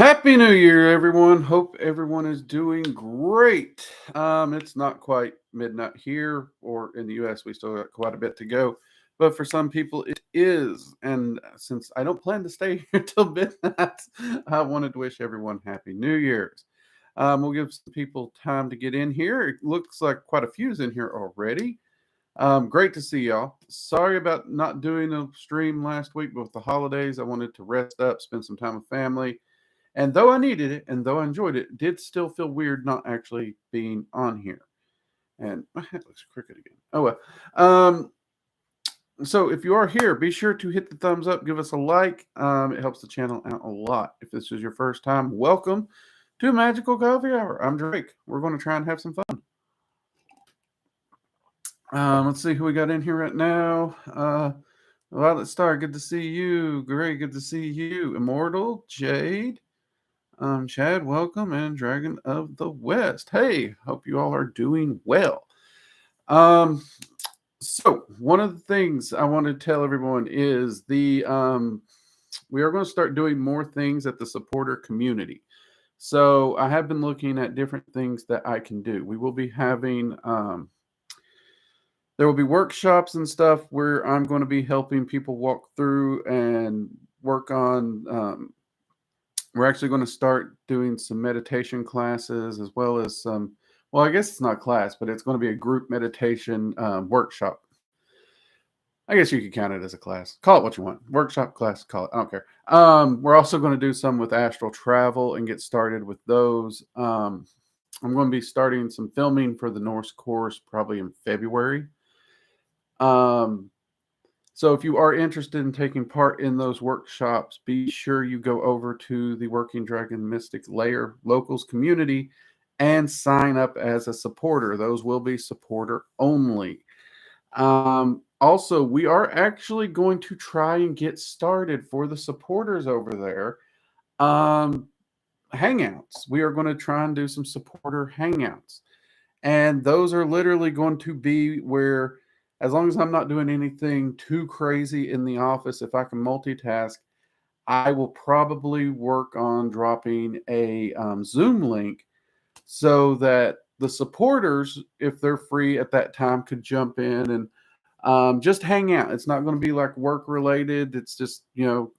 Happy New Year, everyone. Hope everyone is doing great. It's not quite midnight here or in the US. We still got quite a bit to go. But for some people, it is. And since I don't plan to stay here till midnight, I wanted to wish everyone Happy New Year's. We'll give some people time to get in here. It looks like quite a few's in here already. Great to see y'all. Sorry about not doing a stream last week, but with the holidays, I wanted to rest up, spend some time with family. And though I needed it and though I enjoyed it, it did still feel weird not actually being on here. And my head looks crooked again. Oh well. So if you are here, be sure to hit the thumbs up, give us a like. It helps the channel out a lot. If this is your first time, welcome to Magical Coffee Hour. I'm Drake. We're going to try and have some fun. Let's see who we got in here right now. Violet Star, good to see you. Great, good to see you. Immortal, Jade. Chad, welcome, and Dragon of the West. Hey, hope you all are doing well. So one of the things I want to tell everyone is we are going to start doing more things at the supporter community. So I have been looking at different things that I can do. We will be having there will be workshops and stuff where I'm going to be helping people walk through and work on. We're actually going to start doing some meditation classes as well as some. Well, I guess it's not class, but it's going to be a group meditation workshop. I guess you could count it as a class. Call it what you want. Workshop, class, call it. I don't care. We're also going to do some with astral travel and get started with those. I'm going to be starting some filming for the Norse course probably in February. So if you are interested in taking part in those workshops, be sure you go over to the Working Dragon Mystic Layer Locals community and sign up as a supporter. Those will be supporter only. Also, we are actually going to try and get started for the supporters over there. Hangouts. We are going to try and do some supporter hangouts. And those are literally going to be where, as long as I'm not doing anything too crazy in the office, if I can multitask, I will probably work on dropping a Zoom link so that the supporters, if they're free at that time, could jump in and just hang out. It's not going to be like work related. It's just,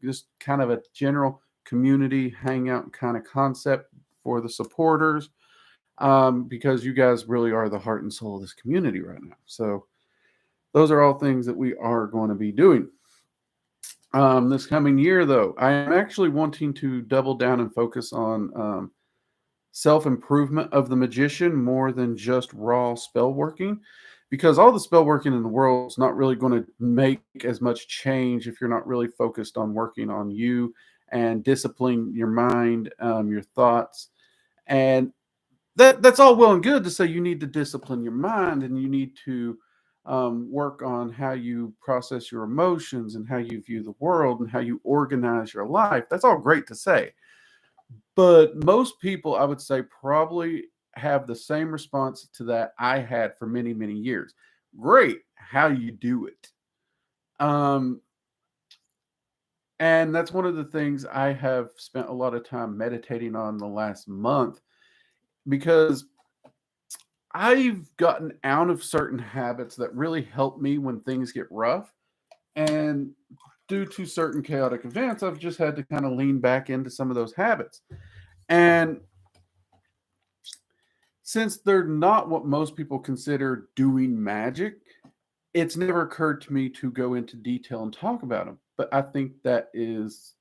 just kind of a general community hangout kind of concept for the supporters, because you guys really are the heart and soul of this community right now. So those are all things that we are going to be doing. This coming year, though, I am actually wanting to double down and focus on self-improvement of the magician more than just raw spell working, because all the spell working in the world is not really going to make as much change if you're not really focused on working on you and disciplining your mind, your thoughts. And that's all well and good to say you need to discipline your mind and you need to work on how you process your emotions and how you view the world and how you organize your life. That's all great to say. But most people, I would say, probably have the same response to that I had for many, many years. Great. How you do it. And that's one of the things I have spent a lot of time meditating on the last month, because I've gotten out of certain habits that really help me when things get rough. And due to certain chaotic events, I've just had to kind of lean back into some of those habits. And since they're not what most people consider doing magic, it's never occurred to me to go into detail and talk about them. But I think that is,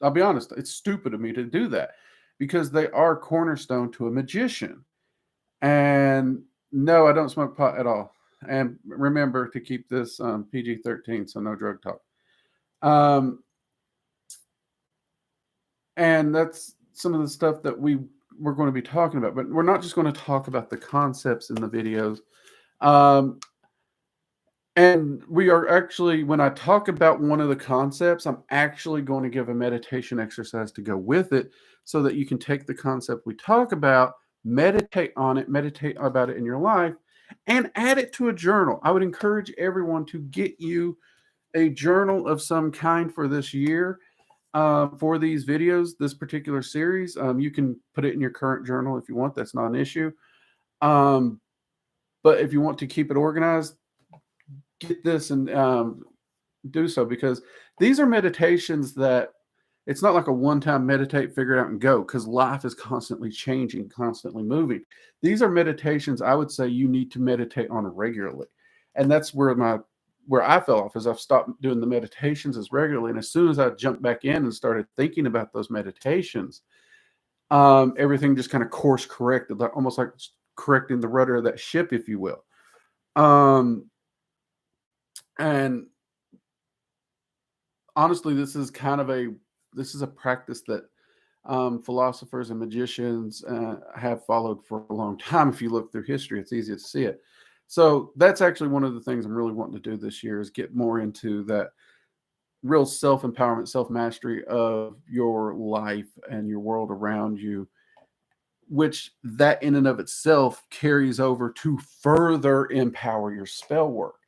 I'll be honest, it's stupid of me to do that, because they are cornerstone to a magician. And no, I don't smoke pot at all. And remember to keep this PG-13, so no drug talk. And that's some of the stuff that we're going to be talking about. But we're not just going to talk about the concepts in the videos. And we are actually, when I talk about one of the concepts, I'm actually going to give a meditation exercise to go with it so that you can take the concept we talk about, meditate on it, meditate about it in your life, and add it to a journal. I would encourage everyone to get you a journal of some kind for this year. for these videos, this particular series. You can put it in your current journal if you want. That's not an issue. But if you want to keep it organized, get this and do so, because these are meditations that it's not like a one-time meditate, figure it out and go, because life is constantly changing, constantly moving. These are meditations I would say you need to meditate on regularly. And that's where I fell off, is I've stopped doing the meditations as regularly. And as soon as I jumped back in and started thinking about those meditations, everything just kind of course corrected, almost like correcting the rudder of that ship, if you will. And honestly, this is a practice that philosophers and magicians have followed for a long time. If you look through history, it's easy to see it. So that's actually one of the things I'm really wanting to do this year, is get more into that real self-empowerment, self-mastery of your life and your world around you, which that in and of itself carries over to further empower your spell work.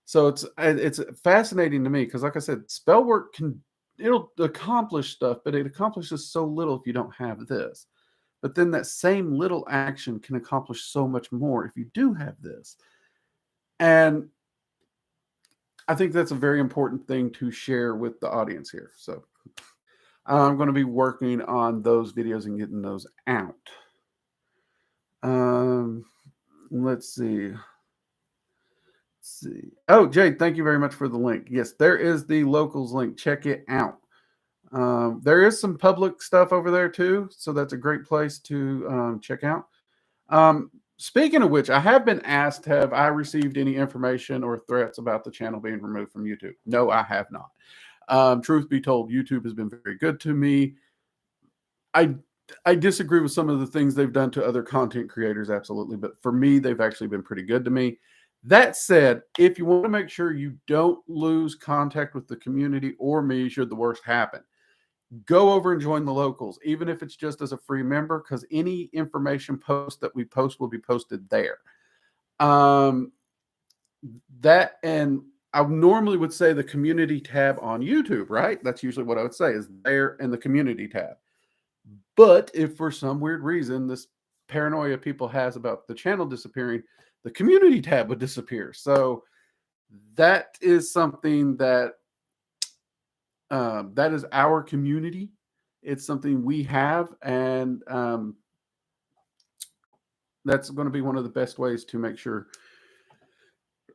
So it's fascinating to me, because like I said, spell work it'll accomplish stuff, but it accomplishes so little if you don't have this. But then that same little action can accomplish so much more if you do have this. And I think that's a very important thing to share with the audience here. So I'm going to be working on those videos and getting those out. Let's see. Oh, Jade, thank you very much for the link. Yes, there is the locals link. Check it out. There is some public stuff over there too, so that's a great place to check out. Speaking of which, I have been asked, have I received any information or threats about the channel being removed from YouTube? No, I have not. Truth be told, YouTube has been very good to me. I disagree with some of the things they've done to other content creators, absolutely. But for me, they've actually been pretty good to me. That said, if you want to make sure you don't lose contact with the community or me should the worst happen, go over and join the locals, even if it's just as a free member, because any information post that we post will be posted there. That, and I normally would say the community tab on YouTube, right? That's usually what I would say, is there in the community tab. But if for some weird reason this paranoia people has about the channel disappearing, the community tab would disappear. So that is something that that is our community. It's something we have, and that's going to be one of the best ways to make sure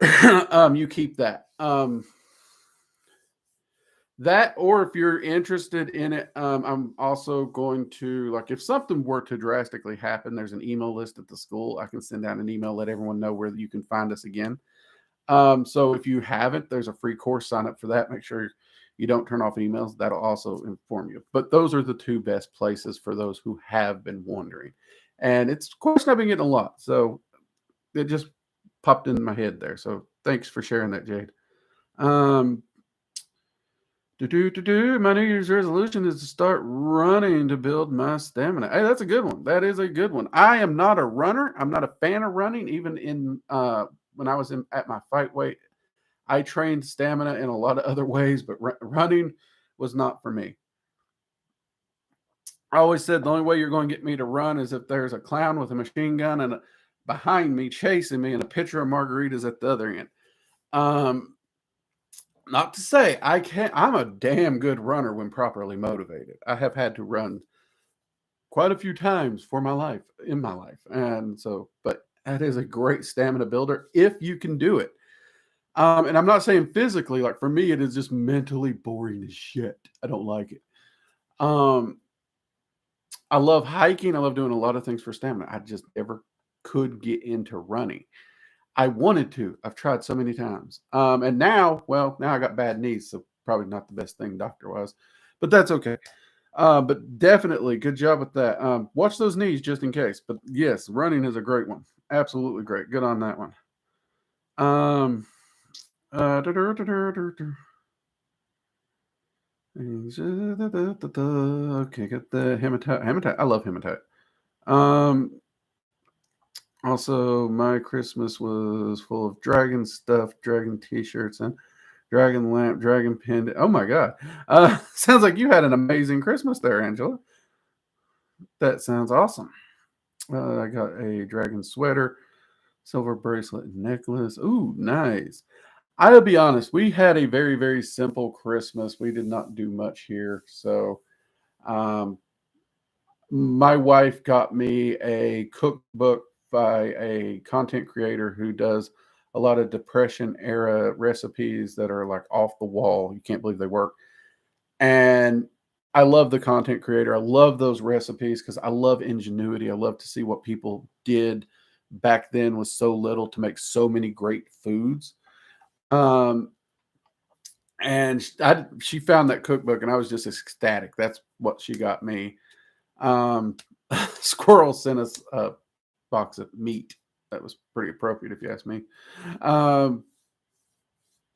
you keep that. That, or if you're interested in it, I'm also going to, like, if something were to drastically happen, there's an email list at the school. I can send out an email, let everyone know where you can find us again. So if you haven't, there's a free course, sign up for that. Make sure you don't turn off emails. That'll also inform you. But those are the two best places for those who have been wondering. And it's a question I've been getting a lot. So it just popped into my head there. So thanks for sharing that, Jade. My New Year's resolution is to start running to build my stamina. Hey, that's a good one. That is a good one. I am not a runner. I'm not a fan of running. Even in when I was at my fight weight, I trained stamina in a lot of other ways, but running was not for me. I always said the only way you're going to get me to run is if there's a clown with a machine gun and behind me chasing me and a pitcher of margaritas at the other end. Not to say I'm a damn good runner when properly motivated. I have had to run quite a few times in my life. And so, but that is a great stamina builder if you can do it. And I'm not saying physically, like for me, it is just mentally boring as shit. I don't like it. I love hiking. I love doing a lot of things for stamina. I just never could get into running. I wanted to. I've tried so many times. And now I got bad knees, so probably not the best thing doctor-wise, but that's okay. But definitely good job with that. Watch those knees just in case. But yes, running is a great one. Absolutely great. Good on that one. Okay, got the hematite. I love hematite. Also, my Christmas was full of dragon stuff, dragon t-shirts, and Dragon lamp, dragon pendant. Oh my God. Sounds like you had an amazing Christmas there, Angela. That sounds awesome. I got a dragon sweater, silver bracelet and necklace. Ooh, nice. I'll be honest, we had a very, very simple Christmas. We did not do much here. So um, my wife got me a cookbook by a content creator who does a lot of depression era recipes that are like off the wall. You can't believe they work. And I love the content creator. I love those recipes because I love ingenuity. I love to see what people did back then with so little to make so many great foods. Um, and she found that cookbook, and I was just ecstatic. That's what she got me. Um, Squirrel sent us a box of meat. That was pretty appropriate, if you ask me. Um,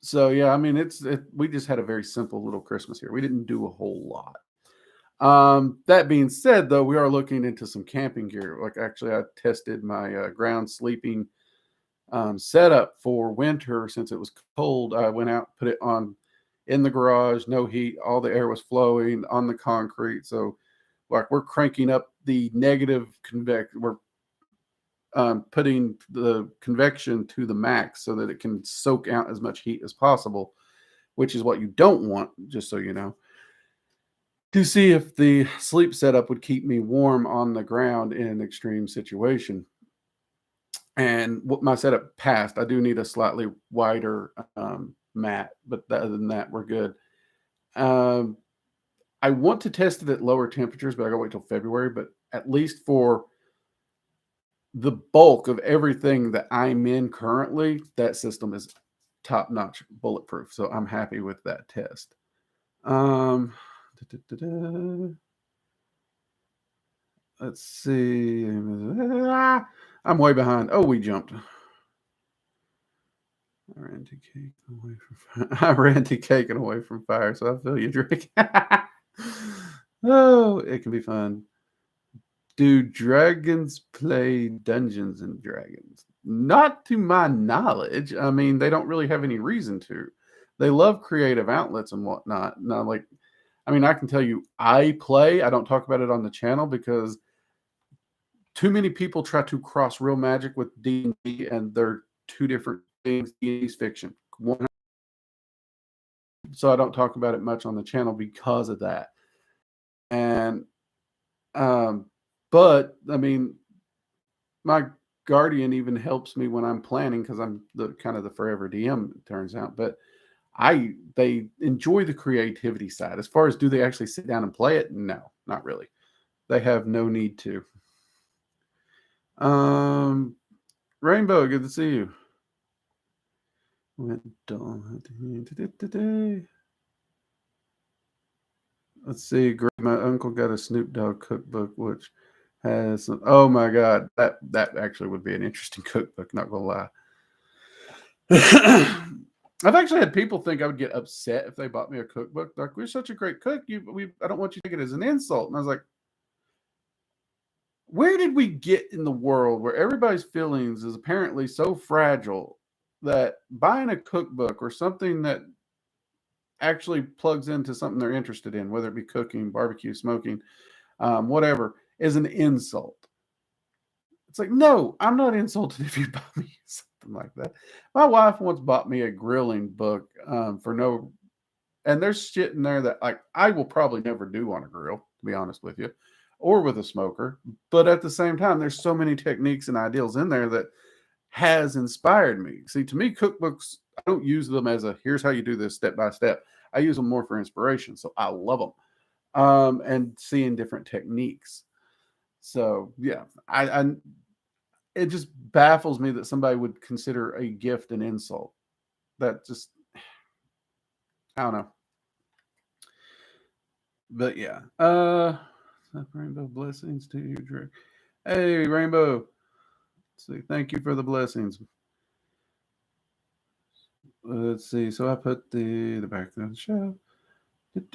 so yeah, I mean, we just had a very simple little Christmas here. We didn't do a whole lot. That being said, though, we are looking into some camping gear. Like, actually, I tested my ground sleeping setup for winter since it was cold. I went out, put it on in the garage, no heat, all the air was flowing on the concrete. So, like, we're cranking up the negative convection. We're putting the convection to the max so that it can soak out as much heat as possible, which is what you don't want, just so you know, to see if the sleep setup would keep me warm on the ground in an extreme situation. And what my setup passed, I do need a slightly wider mat, but other than that, we're good. Um, I want to test it at lower temperatures, but I gotta wait till February. But at least for the bulk of everything that I'm in currently, that system is top notch, bulletproof. So I'm happy with that test. Um, da, da, da, da. Let's see. I'm way behind. Oh, we jumped. I ran to cake away from fire. I ran to cake and away from fire, so I feel you, Drake. Oh, it can be fun. Do dragons play Dungeons and Dragons? Not to my knowledge. I mean, they don't really have any reason to. They love creative outlets and whatnot. Now, like, I mean, I can tell you, I play. I don't talk about it on the channel because too many people try to cross real magic with D&D, and they're two different things. D&D is fiction. So I don't talk about it much on the channel because of that. And but I mean, my guardian even helps me when I'm planning because I'm the kind of the forever DM, it turns out. But they enjoy the creativity side. As far as do they actually sit down and play it? No, not really. They have no need to. Rainbow, good to see you. Let's see. My uncle got a Snoop Dogg cookbook, which has some. Oh my God, that actually would be an interesting cookbook. Not gonna lie. I've actually had people think I would get upset if they bought me a cookbook. Like, we're such a great cook, I don't want you to take it as an insult. And I was like, where did we get in the world where everybody's feelings is apparently so fragile that buying a cookbook or something that actually plugs into something they're interested in, whether it be cooking, barbecue, smoking, whatever, is an insult? It's like, no, I'm not insulted if you buy me something like that. My wife once bought me a grilling book for no, and there's shit in there that, like, I will probably never do on a grill, to be honest with you, or with a smoker. But at the same time, there's so many techniques and ideals in there that has inspired me. See, to me, cookbooks, I don't use them as a here's how you do this step by step. I use them more for inspiration. So I love them. And seeing different techniques. So yeah, I it just baffles me that somebody would consider a gift an insult. That just, I don't know. But yeah. Rainbow, blessings to you, Drake. Hey, Rainbow. Let's see. Thank you for the blessings. Let's see. So I put the background show. Realize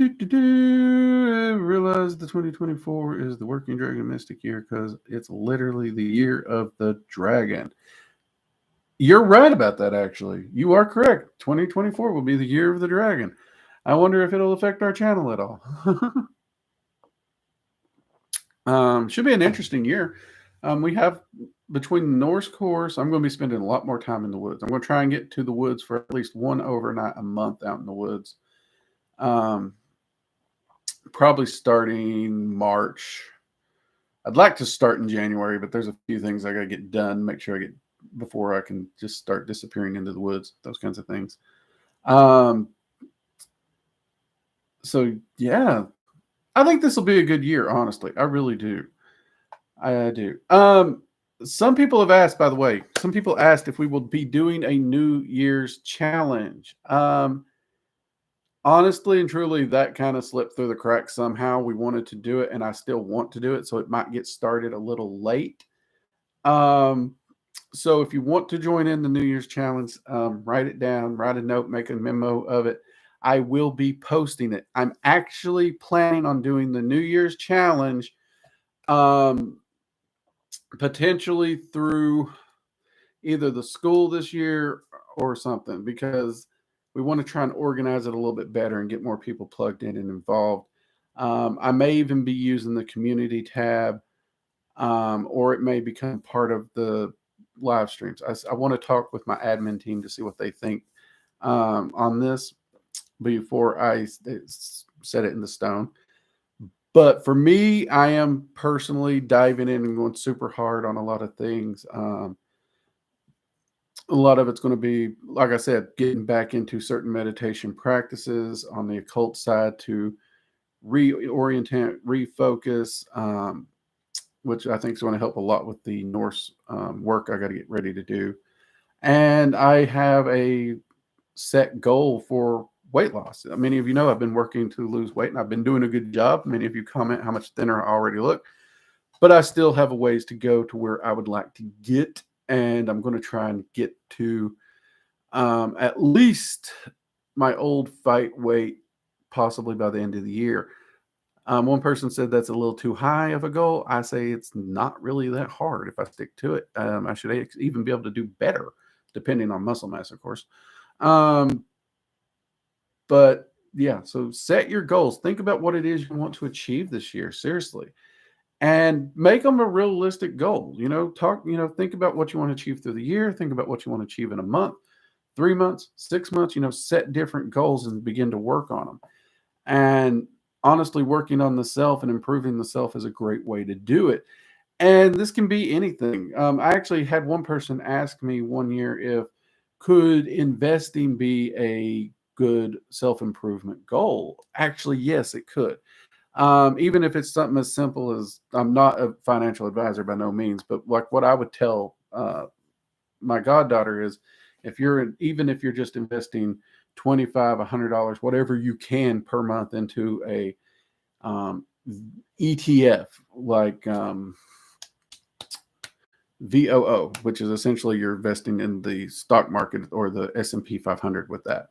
the 2024 is the working dragon mystic year because it's literally the year of the dragon. You're right about that, actually. You are correct. 2024 will be the year of the dragon. I wonder if it'll affect our channel at all. Should be an interesting year. We have between the Norse course, I'm going to be spending a lot more time in the woods. I'm going to try and get to the woods for at least one overnight a month out in the woods. Probably starting March. I'd like to start in January, but there's a few things I got to get done, make sure I get before I can just start disappearing into the woods, those kinds of things. So yeah, I think this will be a good year, honestly. I really do. I do. Some people have asked, by the way, some people asked if we will be doing a New Year's challenge. Honestly and truly, that kind of slipped through the cracks somehow. We wanted to do it, and I still want to do it, so it might get started a little late. So if you want to join in the New Year's challenge, write it down, write a note, make a memo of it. I will be posting it. I'm actually planning on doing the New Year's challenge potentially through either the school this year or something, because we want to try and organize it a little bit better and get more people plugged in and involved. I may even be using the community tab, or it may become part of the live streams. I want to talk with my admin team to see what they think on this before I set it in the stone. But for me, I am personally diving in and going super hard on a lot of things. A lot of it's going to be, like I said, getting back into certain meditation practices on the occult side to reorient, refocus, which I think is going to help a lot with the Norse work I got to get ready to do. And I have a set goal for weight loss. Many of you know I've been working to lose weight, and I've been doing a good job. Many of you comment how much thinner I already look, but I still have a ways to go to where I would like to get, and I'm going to try and get to at least my old fight weight, possibly by the end of the year. One person said that's a little too high of a goal. I say it's not really that hard if I stick to it. I should even be able to do better, depending on muscle mass, of course. But yeah, so set your goals. Think about what it is you want to achieve this year, seriously, and make them a realistic goal. Think about what you want to achieve through the year. Think about what you want to achieve in a month, 3 months, 6 months. Set different goals and begin to work on them. And honestly, working on the self and improving the self is a great way to do it. And this can be anything. I actually had one person ask me one year if could investing be a good self-improvement goal. Actually, yes, it could. Even if it's something as simple as, I'm not a financial advisor by no means, but like what I would tell my goddaughter is, even if you're just investing $25, $100, whatever you can per month into a ETF, like VOO, which is essentially you're investing in the stock market or the S&P 500 with that.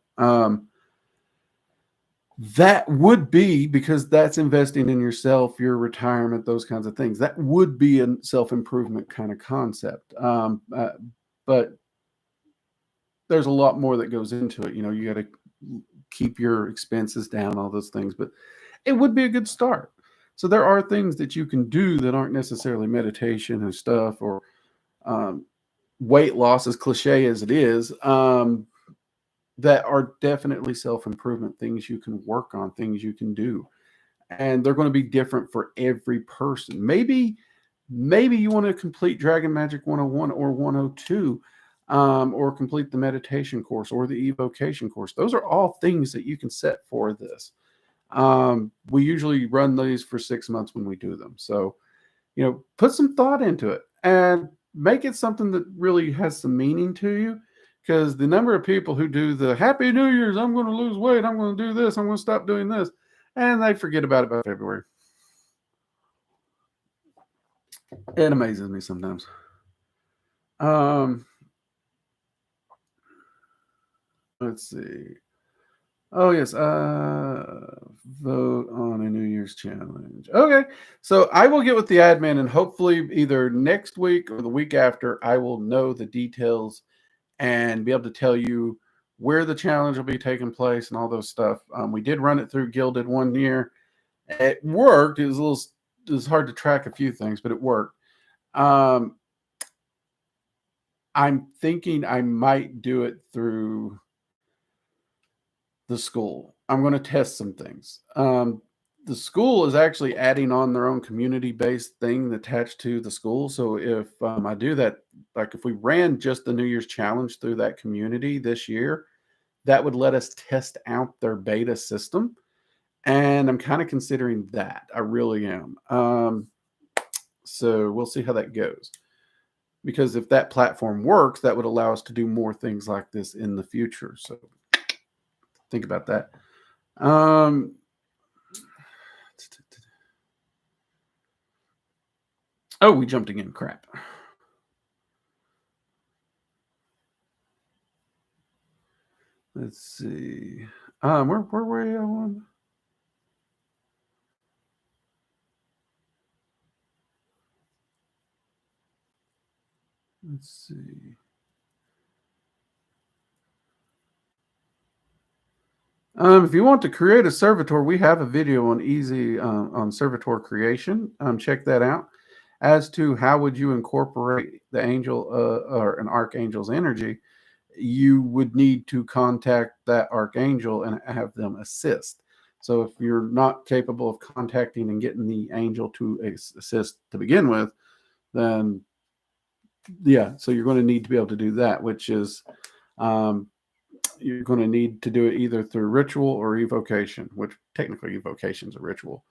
That would be, because that's investing in yourself, your retirement, those kinds of things. That would be a self-improvement kind of concept. But there's a lot more that goes into it. You got to keep your expenses down, all those things, but it would be a good start. So there are things that you can do that aren't necessarily meditation and stuff, or weight loss, as cliche as it is, that are definitely self-improvement, things you can work on, things you can do. And they're going to be different for every person. Maybe you want to complete Dragon Magic 101 or 102, or complete the meditation course or the evocation course. Those are all things that you can set for this. We usually run these for 6 months when we do them. So, put some thought into it and make it something that really has some meaning to you. Because the number of people who do the Happy New Year's, I'm going to lose weight, I'm going to do this, I'm going to stop doing this, and they forget about it by February. It amazes me sometimes. Let's see. Oh, yes. Vote on a New Year's challenge. Okay. So I will get with the admin, and hopefully either next week or the week after, I will know the details and be able to tell you where the challenge will be taking place and all those stuff. We did run it through Gilded one year. It worked. It was hard to track a few things, but it worked. I'm thinking I might do it through the school. I'm going to test some things. The school is actually adding on their own community-based thing attached to the school. So if I do that, like if we ran just the New Year's challenge through that community this year, that would let us test out their beta system. And I'm kind of considering that. I really am. So we'll see how that goes. Because if that platform works, that would allow us to do more things like this in the future. So think about that. Oh, we jumped again. Crap. Let's see. Where were you on? Let's see. If you want to create a servitor, we have a video on easy on servitor creation. Check that out. As to how would you incorporate the angel or an archangel's energy, you would need to contact that archangel and have them assist. So if you're not capable of contacting and getting the angel to assist to begin with, then yeah, so you're going to need to be able to do that, which is you're going to need to do it either through ritual or evocation, which technically evocation is a ritual.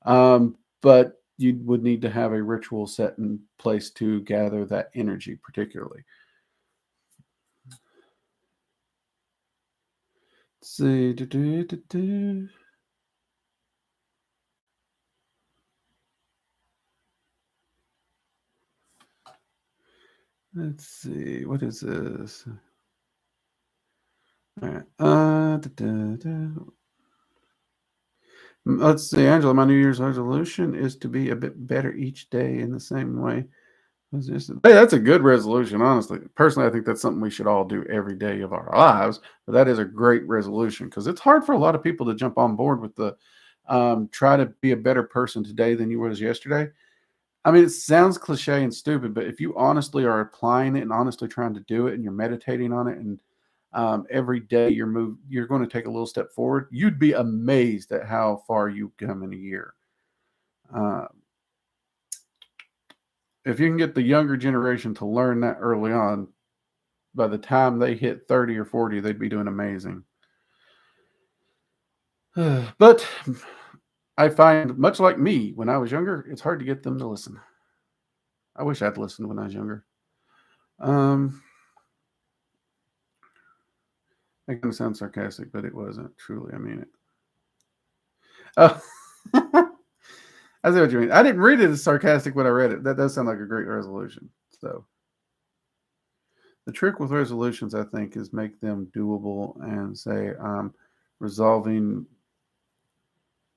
But you would need to have a ritual set in place to gather that energy particularly. Let's see. Let's see. What is this? All right. Let's see, Angela. My New Year's resolution is to be a bit better each day in the same way. Hey, that's a good resolution, honestly. Personally, I think that's something we should all do every day of our lives. But that is a great resolution because it's hard for a lot of people to jump on board with the try to be a better person today than you was yesterday. I mean, it sounds cliche and stupid, but if you honestly are applying it and honestly trying to do it and you're meditating on it and every day you're going to take a little step forward, you'd be amazed at how far you've come in a year. If you can get the younger generation to learn that early on, by the time they hit 30 or 40, they'd be doing amazing. But I find, much like me, when I was younger, it's hard to get them to listen. I wish I'd listened when I was younger. That kind of sounds sarcastic, but it wasn't. Truly, I mean it. Oh, I see what you mean. I didn't read it as sarcastic when I read it. That does sound like a great resolution. So the trick with resolutions, I think, is make them doable and say, resolving,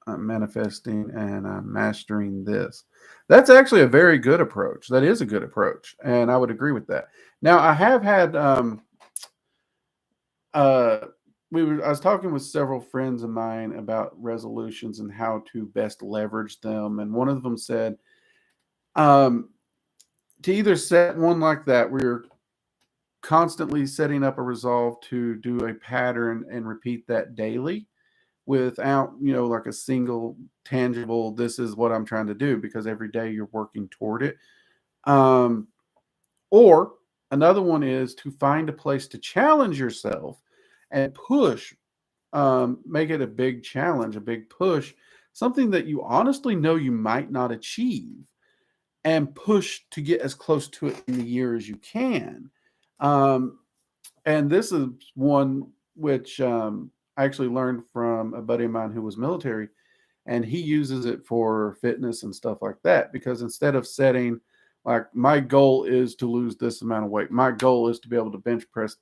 manifesting, and mastering this. That's actually a very good approach. That is a good approach, and I would agree with that. Now, I have had I was talking with several friends of mine about resolutions and how to best leverage them, and one of them said, to either set one like that where you're constantly setting up a resolve to do a pattern and repeat that daily without, like a single tangible, this is what I'm trying to do, because every day you're working toward it. Or another one is to find a place to challenge yourself and push, make it a big challenge, a big push, something that you honestly know you might not achieve, and push to get as close to it in the year as you can. And this is one which I actually learned from a buddy of mine who was military, and he uses it for fitness and stuff like that, because instead of setting, like, my goal is to lose this amount of weight, my goal is to be able to bench press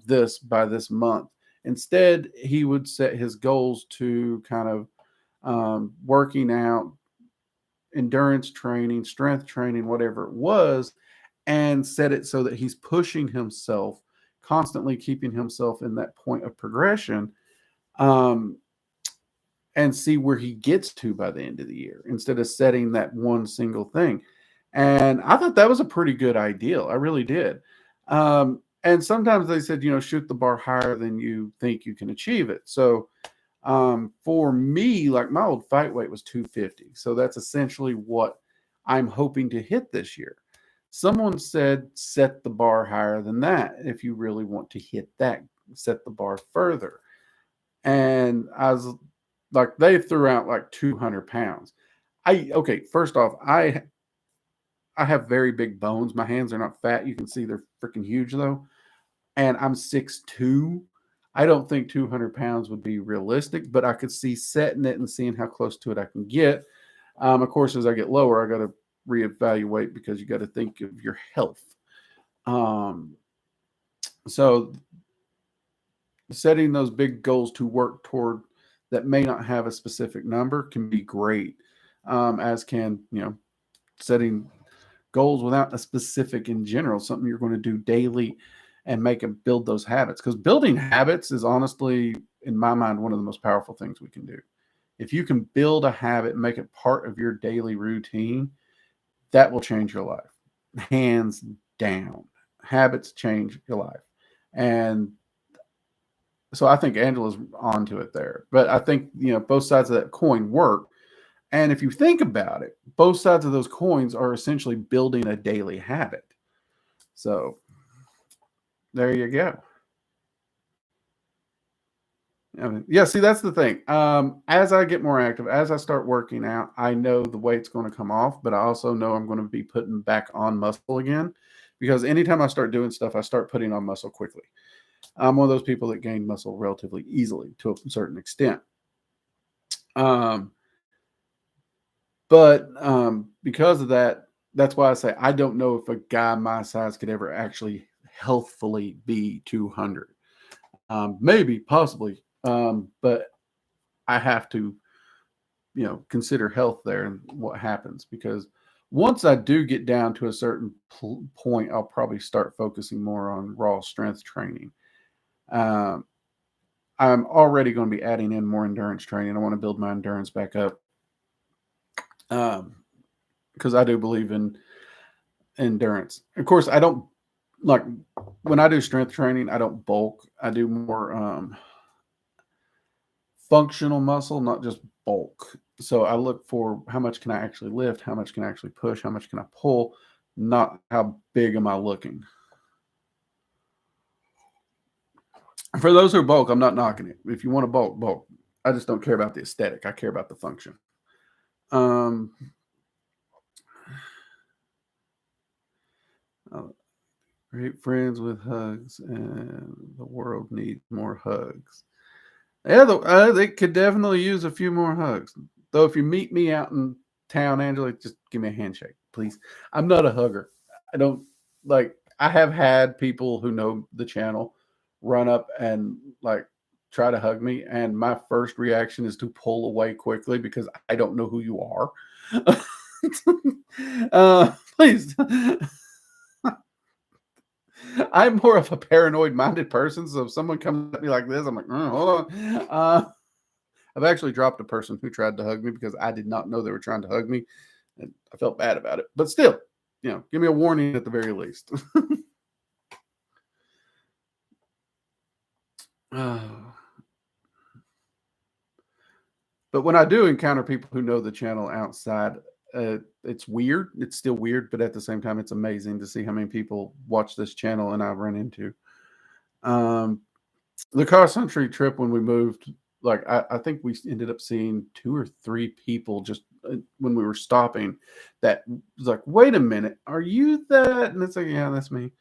this by this month. Instead, he would set his goals to kind of working out, endurance training, strength training, whatever it was, and set it so that he's pushing himself, constantly keeping himself in that point of progression, um, and see where he gets to by the end of the year instead of setting that one single thing. And I thought that was a pretty good idea. I really did. And sometimes they said, shoot the bar higher than you think you can achieve it. So for me, like my old fight weight was 250. So that's essentially what I'm hoping to hit this year. Someone said set the bar higher than that. If you really want to hit that, set the bar further. And I was like, they threw out like 200 pounds. Okay, first off, I have very big bones. My hands are not fat. You can see they're freaking huge though. And I'm 6'2". I don't think 200 pounds would be realistic, but I could see setting it and seeing how close to it I can get. Of course, as I get lower, I got to reevaluate because you got to think of your health. So setting those big goals to work toward that may not have a specific number can be great, as can, setting goals without a specific in general, something you're going to do daily and build those habits. Because building habits is honestly, in my mind, one of the most powerful things we can do. If you can build a habit and make it part of your daily routine, that will change your life. Hands down. Habits change your life. And so I think Angela's onto it there. But I think, both sides of that coin work. And if you think about it, both sides of those coins are essentially building a daily habit. So there you go. Yeah, see, that's the thing. As I get more active, as I start working out, I know the weight's going to come off, but I also know I'm going to be putting back on muscle again, because anytime I start doing stuff, I start putting on muscle quickly. I'm one of those people that gain muscle relatively easily to a certain extent. But because of that, that's why I say I don't know if a guy my size could ever actually healthfully be 200. Maybe, possibly. But I have to, consider health there and what happens, because once I do get down to a certain point, I'll probably start focusing more on raw strength training. I'm already going to be adding in more endurance training. I want to build my endurance back up, because I do believe in endurance. Of course, I don't like when I do strength training, I don't bulk. I do more functional muscle, not just bulk. So I look for how much can I actually lift, how much can I actually push, how much can I pull, not how big am I looking. For those who bulk, I'm not knocking it. If you want to bulk, bulk. I just don't care about the aesthetic. I care about the function. Great friends with hugs, and the world needs more hugs. Yeah, they could definitely use a few more hugs. Though if you meet me out in town, Angela, just give me a handshake, please. I'm not a hugger. I don't like. I have had people who know the channel run up and try to hug me, and my first reaction is to pull away quickly because I don't know who you are. Please. I'm more of a paranoid-minded person, so if someone comes at me like this, I'm like, hold on. I've actually dropped a person who tried to hug me because I did not know they were trying to hug me, and I felt bad about it. But still, give me a warning at the very least. But when I do encounter people who know the channel outside, it's weird. It's still weird, but at the same time, it's amazing to see how many people watch this channel and I run into. The cross country trip when we moved, I think we ended up seeing 2 or 3 people just when we were stopping that was like, wait a minute, are you that? And it's like, yeah, that's me.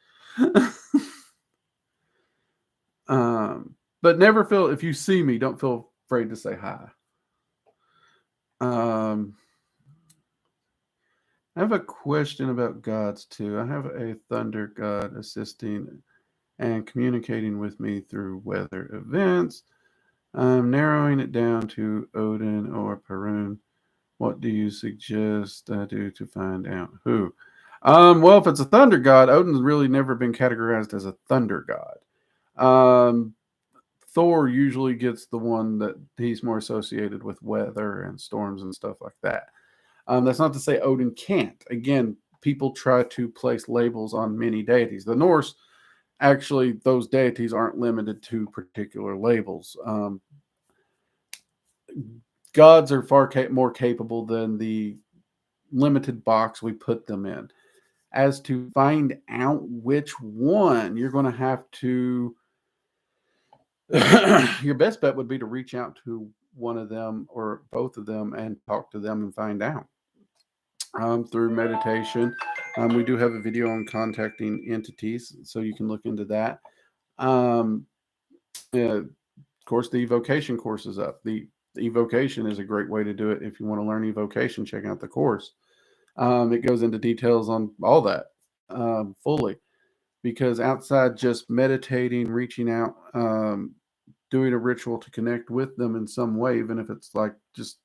But never feel, if you see me, don't feel afraid to say hi. I have a question about gods too. I have a thunder god assisting and communicating with me through weather events. I'm narrowing it down to Odin or Perun. What do you suggest I do to find out who? Well, if it's a thunder god, Odin's really never been categorized as a thunder god. Thor usually gets the one that he's more associated with weather and storms and stuff like that. That's not to say Odin can't. Again, people try to place labels on many deities. The Norse, actually, those deities aren't limited to particular labels. Gods are far more capable than the limited box we put them in. As to find out which one, you're going to have to. Your best bet would be to reach out to one of them or both of them and talk to them and find out through meditation. We do have a video on contacting entities, so you can look into that. Of course, the evocation course is up. The evocation is a great way to do it. If you want to learn evocation, check out the course. It goes into details on all that fully, because outside just meditating, reaching out, doing a ritual to connect with them in some way, even if it's like just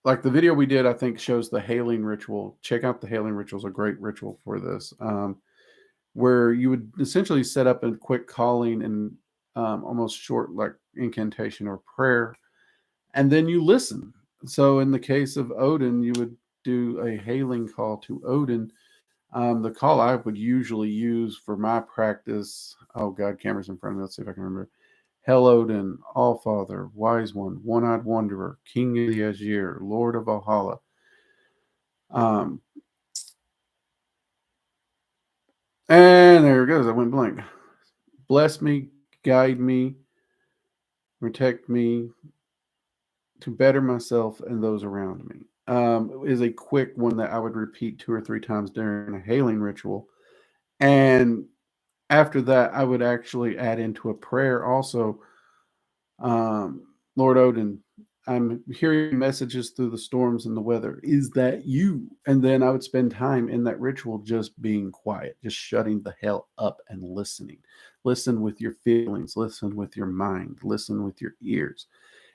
like the video we did, I think shows the hailing ritual. Check out the hailing ritual; is a great ritual for this, where you would essentially set up a quick calling and almost short like incantation or prayer, and then you listen. So in the case of Odin, you would do a hailing call to Odin. The call I would usually use for my practice. Oh God, camera's in front of me. Let's see if I can remember. Hail Odin, All Father, Wise One, One-Eyed Wanderer, King of the Azir, Lord of Valhalla. And there it goes. I went blank. Bless me, guide me, protect me to better myself and those around me. Is a quick one that I would repeat 2 or 3 times during a hailing ritual. And after that, I would actually add into a prayer also, Lord Odin, I'm hearing messages through the storms and the weather. Is that you? And then I would spend time in that ritual just being quiet, just shutting the hell up and listening. Listen with your feelings, listen with your mind, listen with your ears.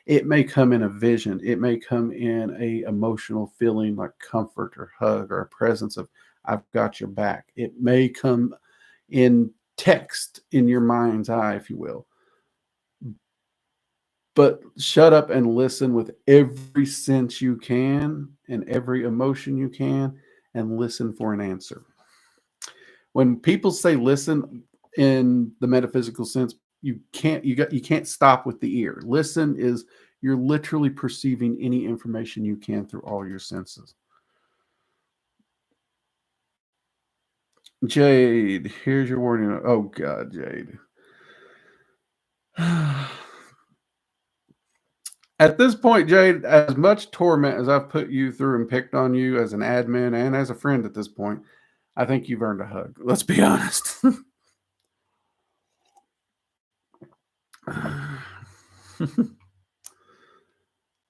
It may come in a vision, it may come in a emotional feeling like comfort or hug or a presence of I've got your back. It may come in text in your mind's eye, if you will. But shut up and listen with every sense you can and every emotion you can, and listen for an answer. When people say listen in the metaphysical sense, you can't stop with the ear. Listen is you're literally perceiving any information you can through all your senses. Jade, here's your warning. Oh God, Jade. At this point, Jade, as much torment as I've put you through and picked on you as an admin and as a friend at this point, I think you've earned a hug. Let's be honest.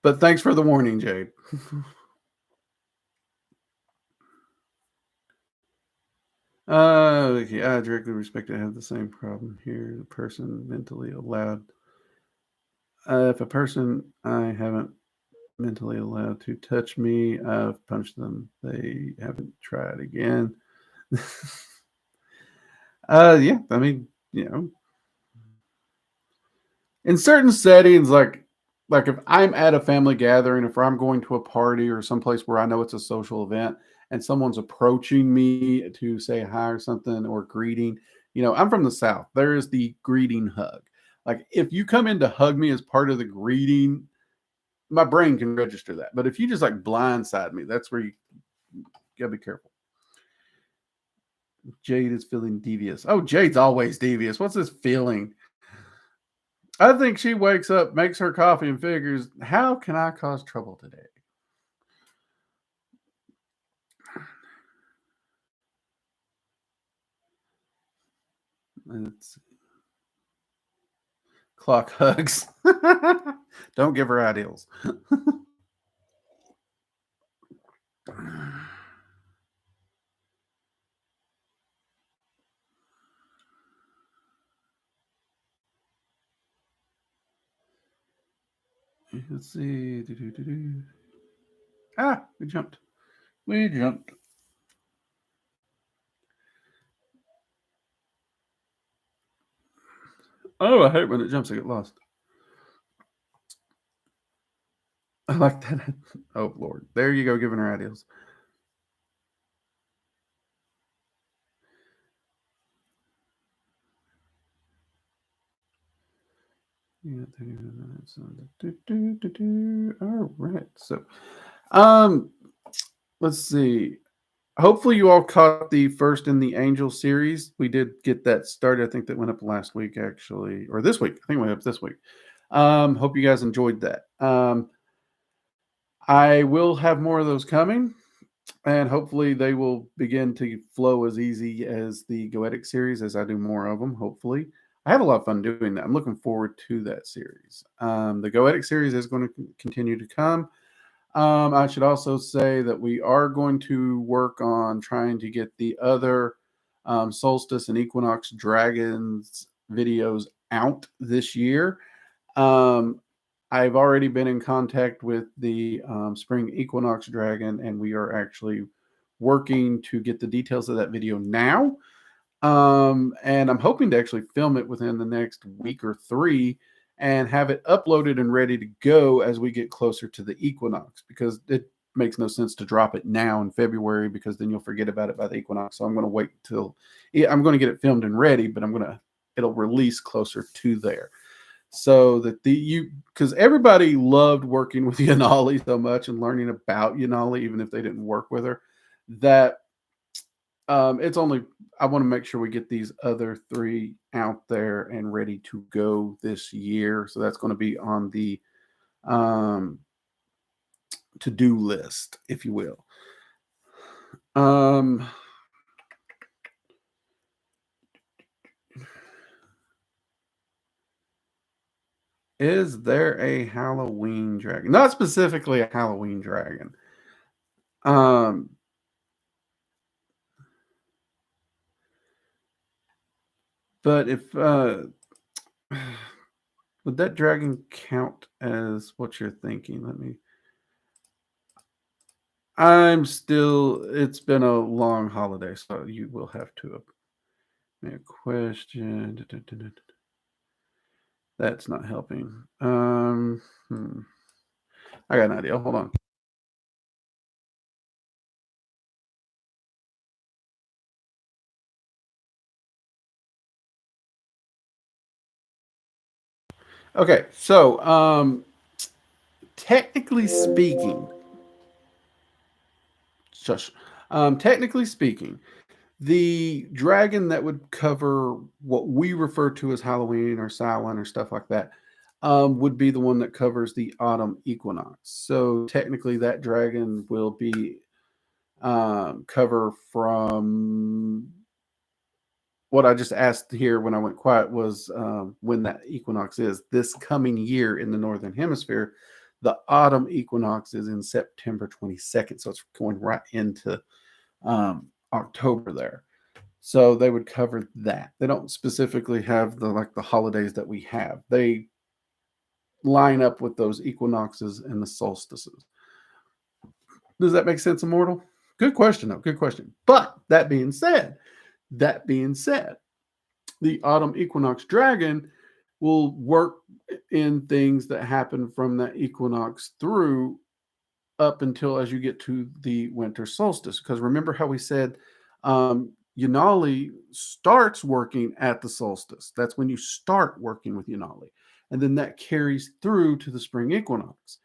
But thanks for the warning, Jade. Yeah, I directly respect I have the same problem here. The person mentally allowed. If a person I haven't mentally allowed to touch me, I've punched them. They haven't tried again. Yeah, I mean, in certain settings, like if I'm at a family gathering, if I'm going to a party or someplace where I know it's a social event and someone's approaching me to say hi or something or greeting, I'm from the South. There is the greeting hug. Like if you come in to hug me as part of the greeting, my brain can register that. But if you just like blindside me, that's where you gotta be careful. Jade is feeling devious. Oh, Jade's always devious. What's this feeling? I think she wakes up, makes her coffee, and figures, how can I cause trouble today? It's clock hugs. Don't give her ideals. Let's see. Ah, we jumped. We jumped. Oh, I hate when it jumps. I get lost. I like that. Oh, Lord. There you go, giving her ideals. Yeah, 30 minutes. All right. So, um, let's see. Hopefully, you all caught the first in the Angel series. We did get that started. I think that went up last week, actually, or this week. I think it went up this week. Hope you guys enjoyed that. I will have more of those coming, and hopefully, they will begin to flow as easy as the Goetic series as I do more of them. Hopefully, I have a lot of fun doing that. I'm looking forward to that series. The Goetic series is going to continue to come. I should also say that we are going to work on trying to get the other solstice and equinox dragons videos out this year. Um, I've already been in contact with the spring equinox dragon, and we are actually working to get the details of that video now. And I'm hoping to actually film it within the next week or three and have it uploaded and ready to go as we get closer to the equinox, because it makes no sense to drop it now in February, because then you'll forget about it by the equinox. So I'm going to wait till I'm going to get it filmed and ready, but it'll release closer to there. So that because everybody loved working with Yanali so much and learning about Yanali, even if they didn't work with her, that it's only, I want to make sure we get these other three out there and ready to go this year. So that's going to be on the to-do list, if you will. Is there a Halloween dragon? Not specifically a Halloween dragon. But if would that dragon count as what you're thinking? It's been a long holiday, so you will have to make a question. That's not helping. I got an idea. Hold on. Okay, so technically speaking, technically speaking, the dragon that would cover what we refer to as Halloween or Samhain or stuff like that would be the one that covers the autumn equinox. So technically, that dragon will be cover from what I just asked here when I went quiet was when that equinox is this coming year in the northern hemisphere. The autumn equinox is in September 22nd, so it's going right into October there. So they would cover that. They don't specifically have the holidays that we have. They line up with those equinoxes and the solstices. Does that make sense, Immortal? Good question, though. Good question. But that being said, the autumn equinox dragon will work in things that happen from that equinox through up until as you get to the winter solstice. Because remember how we said Yanali starts working at the solstice. That's when you start working with Yanali. And then that carries through to the spring equinox.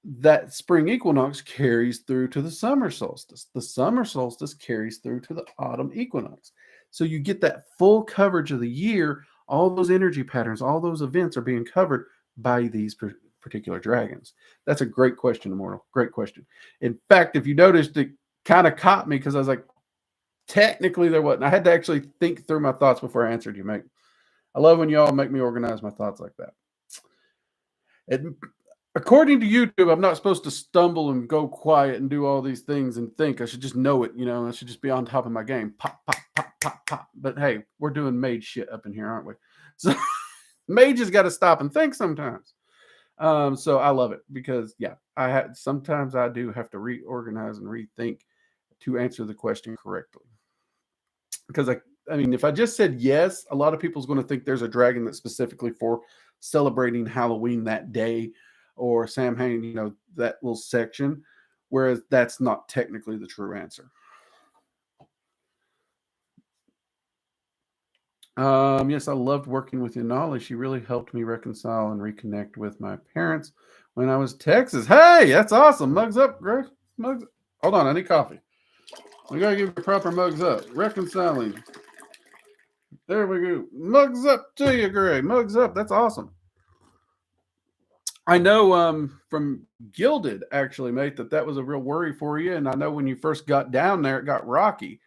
That spring equinox carries through to the summer solstice. The summer solstice carries through to the autumn equinox. So you get that full coverage of the year. All those energy patterns, all those events are being covered by these particular dragons. That's a great question, Immortal. Great question. In fact, if you noticed, it kind of caught me because I was like, technically there wasn't. I had to actually think through my thoughts before I answered you, mate. I love when y'all make me organize my thoughts like that. According to YouTube, I'm not supposed to stumble and go quiet and do all these things and think. I should just know it, I should just be on top of my game. Pop, pop, pop, pop, pop. But hey, we're doing mage shit up in here, aren't we? So mage has got to stop and think sometimes. So I love it because sometimes I do have to reorganize and rethink to answer the question correctly. Because I mean, if I just said yes, a lot of people's going to think there's a dragon that's specifically for celebrating Halloween that day, or Samhain, that little section, whereas that's not technically the true answer. Yes, I loved working with Yanali. She really helped me reconcile and reconnect with my parents when I was in Texas. Hey, that's awesome. Mugs up, Greg. Mugs. Hold on, I need coffee. We gotta give you proper mugs up. Reconciling. There we go. Mugs up to you, Greg. Mugs up. That's awesome. I know from Gilded, actually, mate, that was a real worry for you. And I know when you first got down there, it got rocky.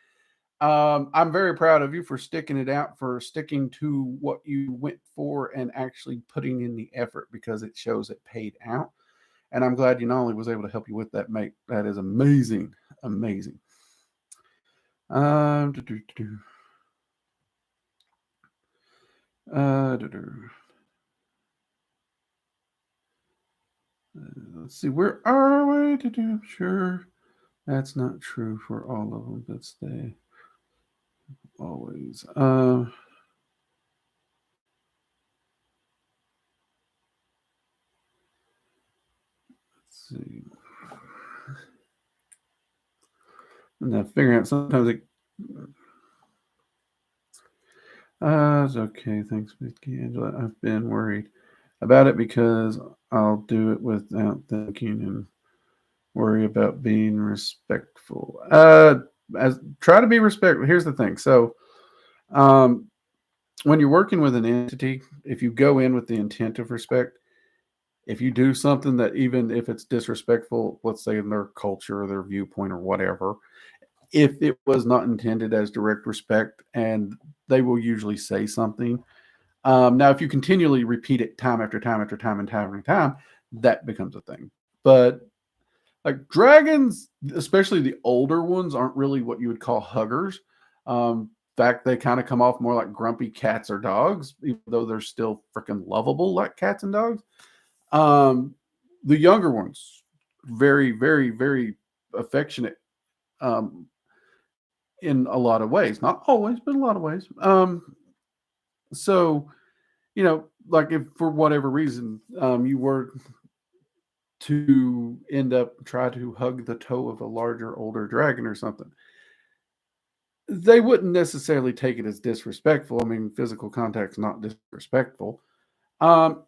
I'm very proud of you for sticking it out, for sticking to what you went for and actually putting in the effort, because it shows it paid out. And I'm glad Yanali was able to help you with that, mate. That is amazing. Amazing. Let's see, where are we? Sure, that's not true for all of them, but they always. Let's see. And then figuring out sometimes it. It's okay. Thanks, Mickey. Angela. I've been worried about it because I'll do it without thinking and worry about being respectful. Try to be respectful. Here's the thing. So, when you're working with an entity, if you go in with the intent of respect, if you do something that, even if it's disrespectful, let's say in their culture or their viewpoint or whatever, if it was not intended as direct respect, and they will usually say something. Now, if you continually repeat it time after time after time and time after time, that becomes a thing. But like dragons, especially the older ones, aren't really what you would call huggers. In fact, they kind of come off more like grumpy cats or dogs, even though they're still freaking lovable like cats and dogs. The younger ones, very, very, very affectionate, in a lot of ways. Not always, but a lot of ways. So, like if for whatever reason you were to end up try to hug the toe of a larger, older dragon or something, they wouldn't necessarily take it as disrespectful. I mean, physical contact's not disrespectful. Um,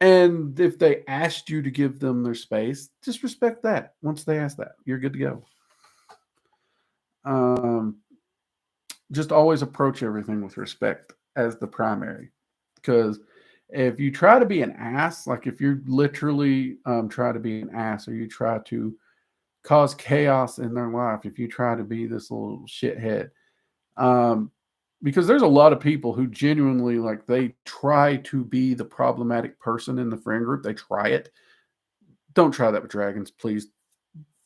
and if they asked you to give them their space, just respect that. Once they ask that, you're good to go. Just always approach everything with respect as the primary, because if you try to be an ass, like if you literally try to be an ass, or you try to cause chaos in their life, if you try to be this little shithead, because there's a lot of people who genuinely, like, they try to be the problematic person in the friend group. They try it. Don't try that with dragons, please,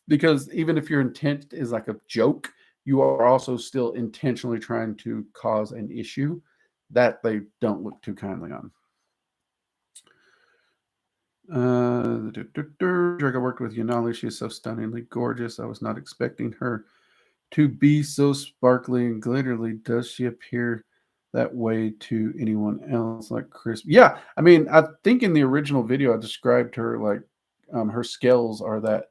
because even if your intent is like a joke, you are also still intentionally trying to cause an issue that they don't look too kindly on. Drake, I worked with Yanali. She is so stunningly gorgeous. I was not expecting her to be so sparkly and glittery. Does she appear that way to anyone else, like Chris? Yeah, I mean, I think in the original video I described her like her scales are that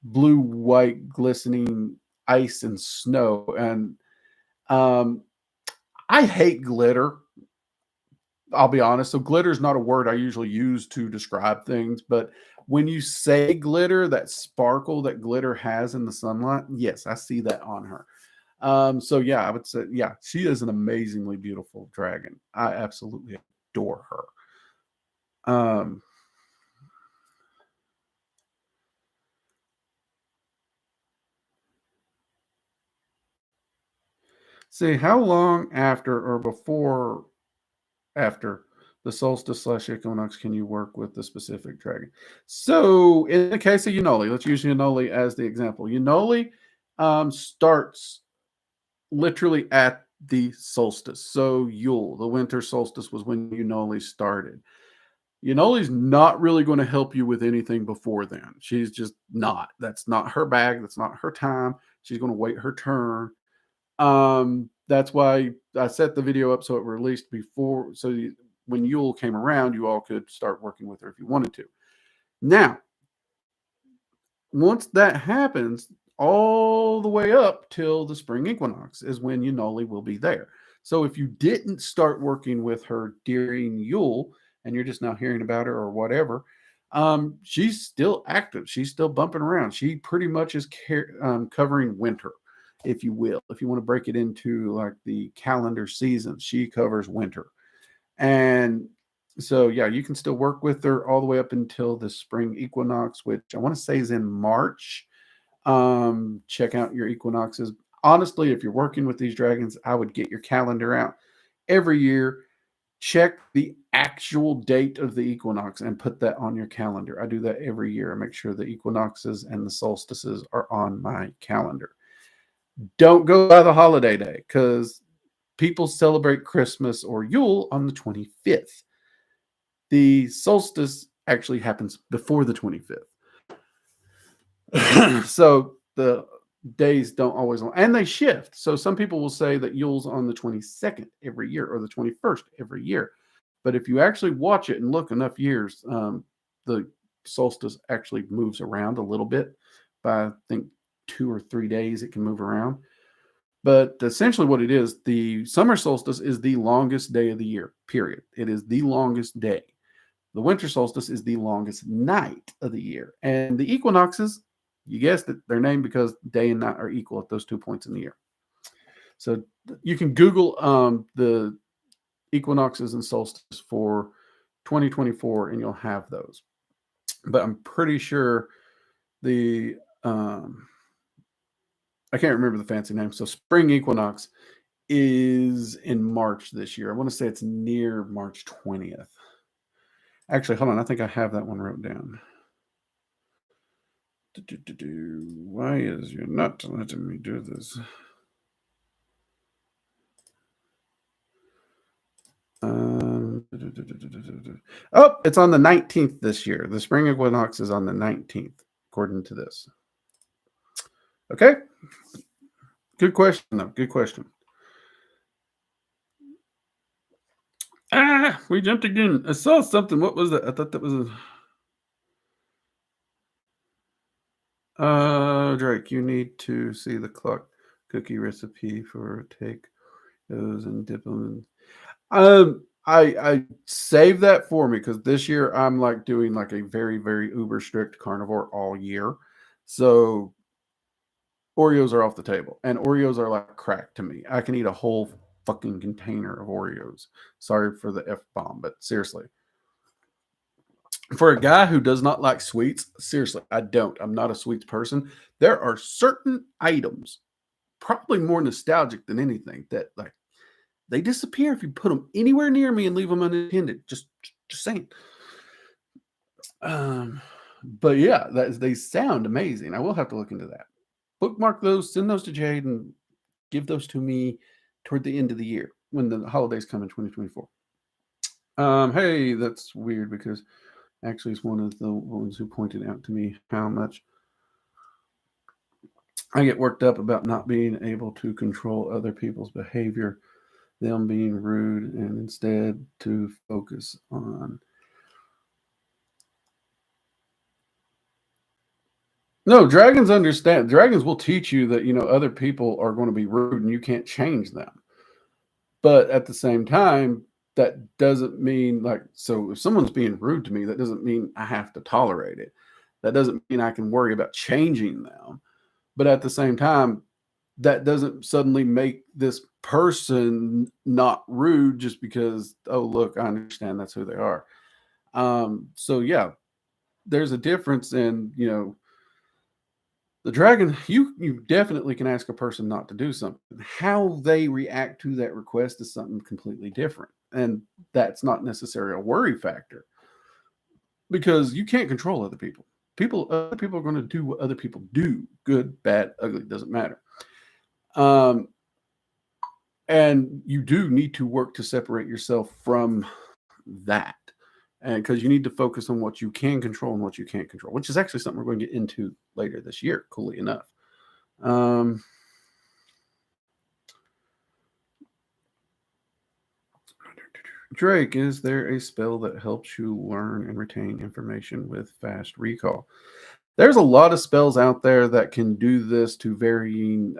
blue, white, glistening ice and snow, and I hate glitter. I'll be honest. So glitter is not a word I usually use to describe things, but when you say glitter, that sparkle that glitter has in the sunlight, yes, I see that on her. So yeah, I would say, yeah, she is an amazingly beautiful dragon. I absolutely adore her. See, how long after or before after the solstice / equinox can you work with the specific dragon? So in the case of Unoli, let's use Unoli as the example. Unoli starts literally at the solstice. So Yule, the winter solstice, was when Unoli started. Unoli's not really going to help you with anything before then. She's just not. That's not her bag. That's not her time. She's going to wait her turn. that's why I set the video up so it released before, so when Yule came around, you all could start working with her if you wanted to. Now, once that happens, all the way up till the spring equinox is when Unoli will be there. So if you didn't start working with her during Yule and you're just now hearing about her or whatever, she's still active. She's still bumping around. She pretty much is covering winter, if you will. If you want to break it into like the calendar seasons, she covers winter. And so, yeah, you can still work with her all the way up until the spring equinox, which I want to say is in March. Check out your equinoxes. Honestly, if you're working with these dragons, I would get your calendar out every year. Check the actual date of the equinox and put that on your calendar. I do that every year. I make sure the equinoxes and the solstices are on my calendar. Don't go by the holiday day because people celebrate Christmas or Yule on the 25th. The solstice actually happens before the 25th. So the days don't always, and they shift. So some people will say that Yule's on the 22nd every year or the 21st every year. But if you actually watch it and look enough years, the solstice actually moves around a little bit. By, I think, 2 or 3 days, it can move around. But essentially what it is, the summer solstice is the longest day of the year, period. It is the longest day. The winter solstice is the longest night of the year. And the equinoxes, you guessed it, they're named because day and night are equal at those 2 points in the year. So you can Google the equinoxes and solstices for 2024 and you'll have those. But I'm pretty sure the I can't remember the fancy name. So spring equinox is in March this year. I want to say it's near March 20th. Actually, hold on. I think I have that one wrote down. Why is you not letting me do this? Oh, it's on the 19th this year. The spring equinox is on the 19th, according to this. Okay. Good question, though. Good question. We jumped again. I saw something. What was that? I thought that was Drake, you need to see the clock cookie recipe for take those and dip them in. I saved that for me because this year I'm like doing like a very, very uber strict carnivore all year. So Oreos are off the table, and Oreos are like crack to me. I can eat a whole fucking container of Oreos. Sorry for the F-bomb, but seriously. For a guy who does not like sweets, seriously, I don't. I'm not a sweets person. There are certain items, probably more nostalgic than anything, that like they disappear if you put them anywhere near me and leave them unattended. Just saying. But yeah, they sound amazing. I will have to look into that. Bookmark those, send those to Jade, and give those to me toward the end of the year when the holidays come in 2024. Hey, that's weird because actually it's one of the ones who pointed out to me how much I get worked up about not being able to control other people's behavior, them being rude, and instead to focus on. No, dragons understand. Dragons will teach you that, other people are going to be rude and you can't change them. But at the same time, that doesn't mean so if someone's being rude to me, that doesn't mean I have to tolerate it. That doesn't mean I can worry about changing them. But at the same time, that doesn't suddenly make this person not rude just because, oh, look, I understand that's who they are. So yeah, there's a difference in, the dragon, you definitely can ask a person not to do something. How they react to that request is something completely different. And that's not necessarily a worry factor because you can't control other people. Other people are going to do what other people do. Good, bad, ugly, doesn't matter. And you do need to work to separate yourself from that. And because you need to focus on what you can control and what you can't control, which is actually something we're going to get into later this year, coolly enough. Drake, is there a spell that helps you learn and retain information with fast recall? There's a lot of spells out there that can do this to varying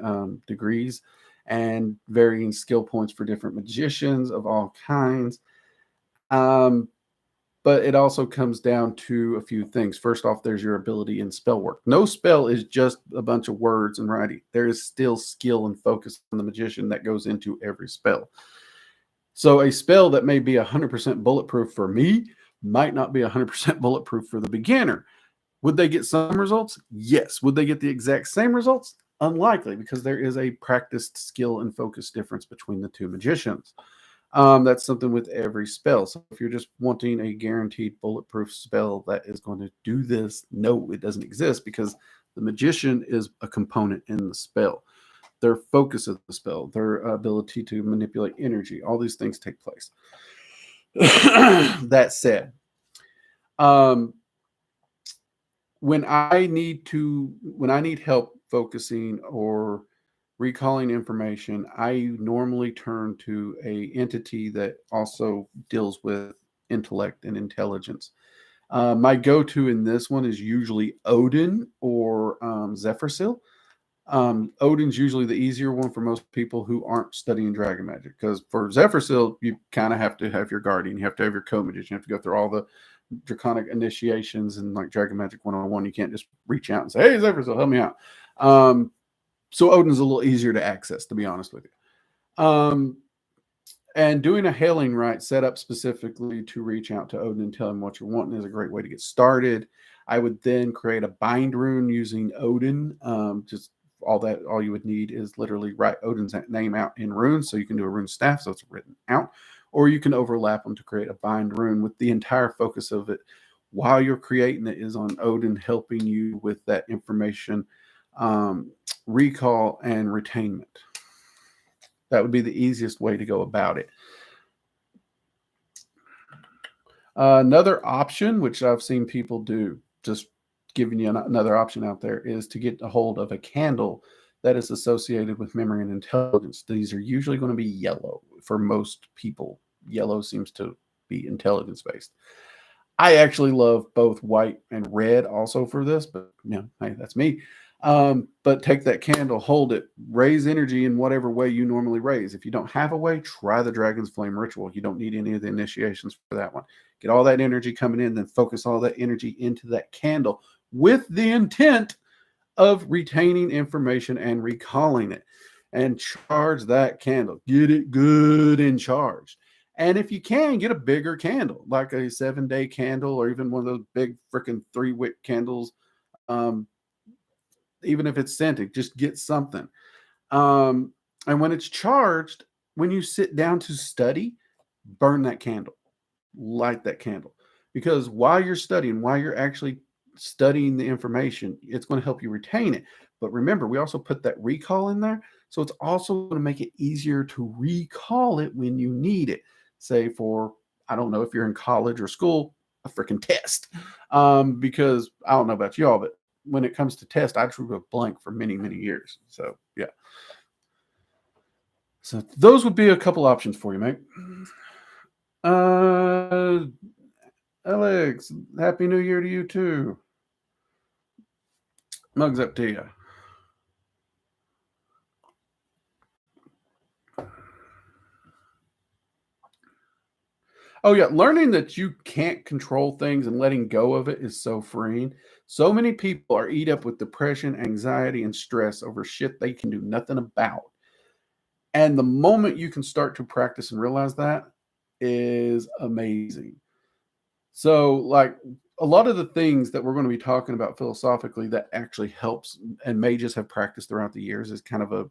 degrees and varying skill points for different magicians of all kinds. Um, but it also comes down to a few things. First off, there's your ability in spell work. No spell is just a bunch of words and writing. There is still skill and focus on the magician that goes into every spell. So a spell that may be 100% bulletproof for me might not be 100% bulletproof for the beginner. Would they get some results? Yes. Would they get the exact same results? Unlikely, because there is a practiced skill and focus difference between the two magicians. That's something with every spell. So if you're just wanting a guaranteed bulletproof spell that is going to do this, no, it doesn't exist, because the magician is a component in the spell. Their focus of the spell, their ability to manipulate energy, all these things take place. That said, um, when I need help focusing or recalling information, I normally turn to a entity that also deals with intellect and intelligence. My go-to in this one is usually Odin or Zephyr. Odin's usually the easier one for most people who aren't studying dragon magic, because for Zephyr, you kind of have to have your guardian, you have to have your co-magician, you have to go through all the draconic initiations and like Dragon Magic 101. You can't just reach out and say, hey, Zephyr, help me out. So Odin's a little easier to access, to be honest with you. And doing a hailing rite set up specifically to reach out to Odin and tell him what you're wanting is a great way to get started. I would then create a bind rune using Odin. Just all you would need is literally write Odin's name out in runes. So you can do a rune staff, so it's written out, or you can overlap them to create a bind rune with the entire focus of it while you're creating it is on Odin helping you with that information, recall and retainment. That would be the easiest way to go about it. Another option, which I've seen people do, just giving you another option out there, is to get a hold of a candle that is associated with memory and intelligence. These are usually going to be yellow for most people. Yellow seems to be intelligence based. I actually love both white and red also for this, but hey, that's me. But take that candle, hold it, raise energy in whatever way you normally raise. If you don't have a way, try the Dragon's Flame ritual. You don't need any of the initiations for that one. Get all that energy coming in, then focus all that energy into that candle with the intent of retaining information and recalling it. And charge that candle. Get it good and charged. And if you can, get a bigger candle, like a 7-day candle, or even one of those big freaking 3-wick candles. Even if it's scented, just get something. And when it's charged, when you sit down to study, burn that candle, light that candle. Because while you're studying, while you're actually studying the information, it's going to help you retain it. But remember, we also put that recall in there. So it's also going to make it easier to recall it when you need it. Say for, I don't know, if you're in college or school, a freaking test. Because I don't know about y'all, but when it comes to test, I drew a blank for many, many years. So, yeah. So those would be a couple options for you, mate. Alex, Happy New Year to you too. Mugs up to you. Oh, yeah. Learning that you can't control things and letting go of it is so freeing. So many people are eat up with depression, anxiety, and stress over shit they can do nothing about. And the moment you can start to practice and realize that is amazing. So, like, a lot of the things that we're going to be talking about philosophically that actually helps and mages have practiced throughout the years is kind of a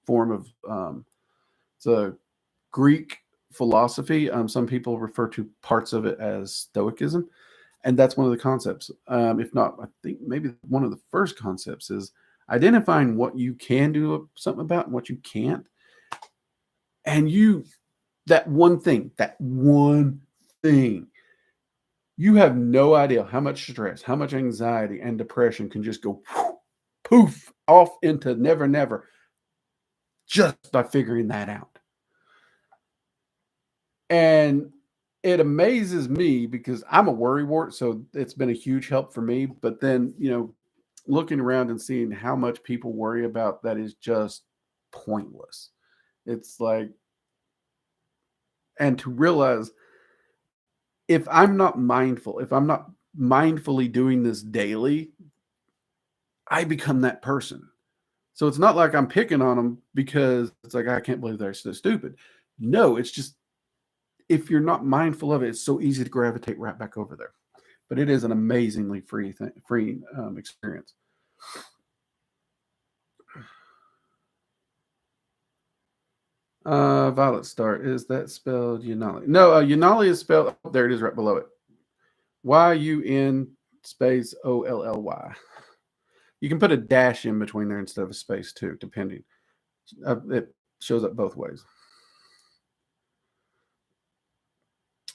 form of it's a Greek philosophy. Some people refer to parts of it as Stoicism, and that's one of the concepts. If not, I think maybe one of the first concepts is identifying what you can do something about and what you can't. And that one thing, you have no idea how much stress, how much anxiety and depression can just go poof off into never, never just by figuring that out. And it amazes me because I'm a worrywart, so it's been a huge help for me. But then, looking around and seeing how much people worry about that is just pointless. It's like, and to realize if I'm not mindful, if I'm not mindfully doing this daily, I become that person. So it's not like I'm picking on them because it's like, I can't believe they're so stupid. No, it's just if you're not mindful of it, it's so easy to gravitate right back over there. But it is an amazingly free experience. Violet Star, is that spelled Unali? No, Unali is spelled, oh, there it is right below it. Y-U-N space O-L-L-Y. You can put a dash in between there instead of a space too, depending. It shows up both ways.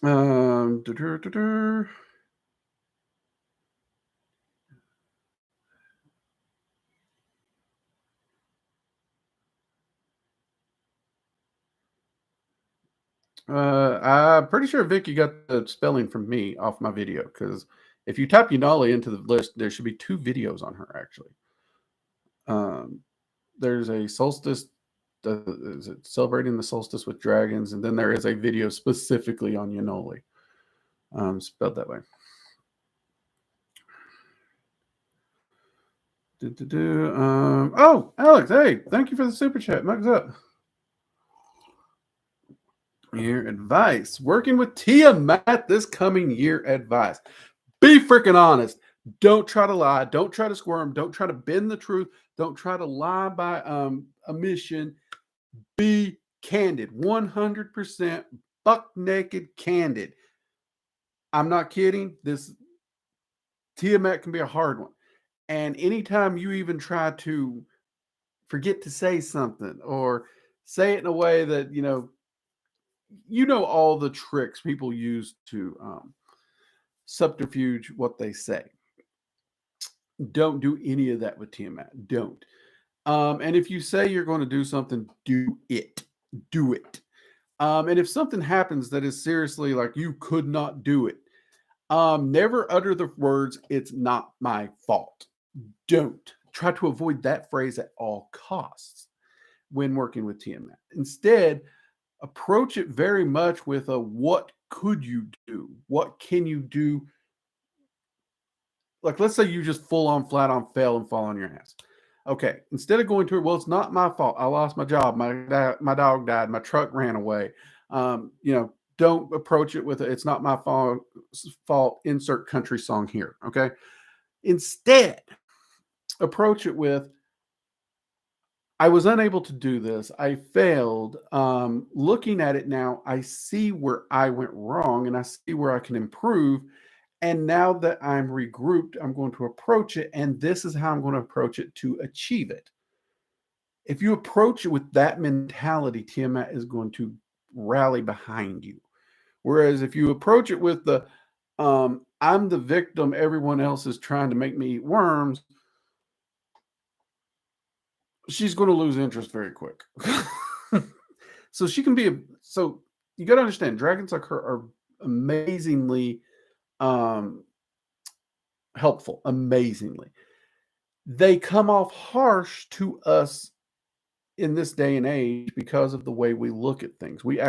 I'm pretty sure Vicky got the spelling from me off my video because if you type Unali into the list, there should be 2 videos on her actually. There's a solstice, is it celebrating the solstice with dragons, and then there is a video specifically on Unali, spelled that way. Oh, Alex, hey, thank you for the super chat. Mugs up. Year advice. Working with Tiamat this coming year advice. Be freaking honest. Don't try to lie. Don't try to squirm. Don't try to bend the truth. Don't try to lie by omission. Be candid. 100% buck naked candid. I'm not kidding. This Tiamat can be a hard one. And anytime you even try to forget to say something or say it in a way that, all the tricks people use to subterfuge what they say. Don't do any of that with Tiamat. Don't. And if you say you're going to do something, do it. Do it. And if something happens that is seriously like you could not do it, never utter the words, "It's not my fault." Don't. Try to avoid that phrase at all costs when working with Tiamat. Instead, approach it very much with a what could you do? What can you do? Like, let's say you just full on, flat on fail and fall on your ass. Okay, instead of going to it, well, it's not my fault. I lost my job. My dog died. My truck ran away. Don't approach it with it's not my fault. Insert country song here. Okay. Instead, approach it with I was unable to do this. I failed. Looking at it now, I see where I went wrong and I see where I can improve. And now that I'm regrouped, I'm going to approach it. And this is how I'm going to approach it to achieve it. If you approach it with that mentality, Tiamat is going to rally behind you. Whereas if you approach it with the I'm the victim, everyone else is trying to make me eat worms, she's going to lose interest very quick. So she can be so you got to understand, dragons like her are amazingly helpful. Amazingly, they come off harsh to us in this day and age because of the way we look at things. We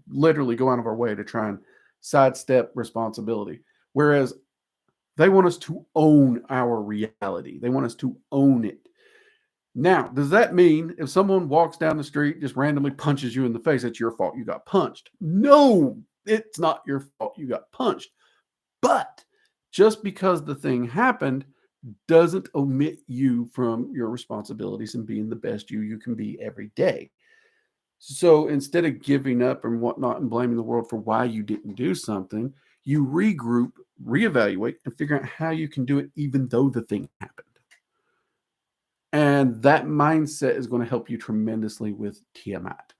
literally go out of our way to try and sidestep responsibility, whereas they want us to own our reality. They want us to own it. Now, does that mean if someone walks down the street, just randomly punches you in the face, it's your fault you got punched? No, it's not your fault you got punched. But just because the thing happened doesn't omit you from your responsibilities and being the best you can be every day. So instead of giving up and whatnot and blaming the world for why you didn't do something, you regroup, reevaluate, and figure out how you can do it even though the thing happened. And that mindset is going to help you tremendously with Tiamat.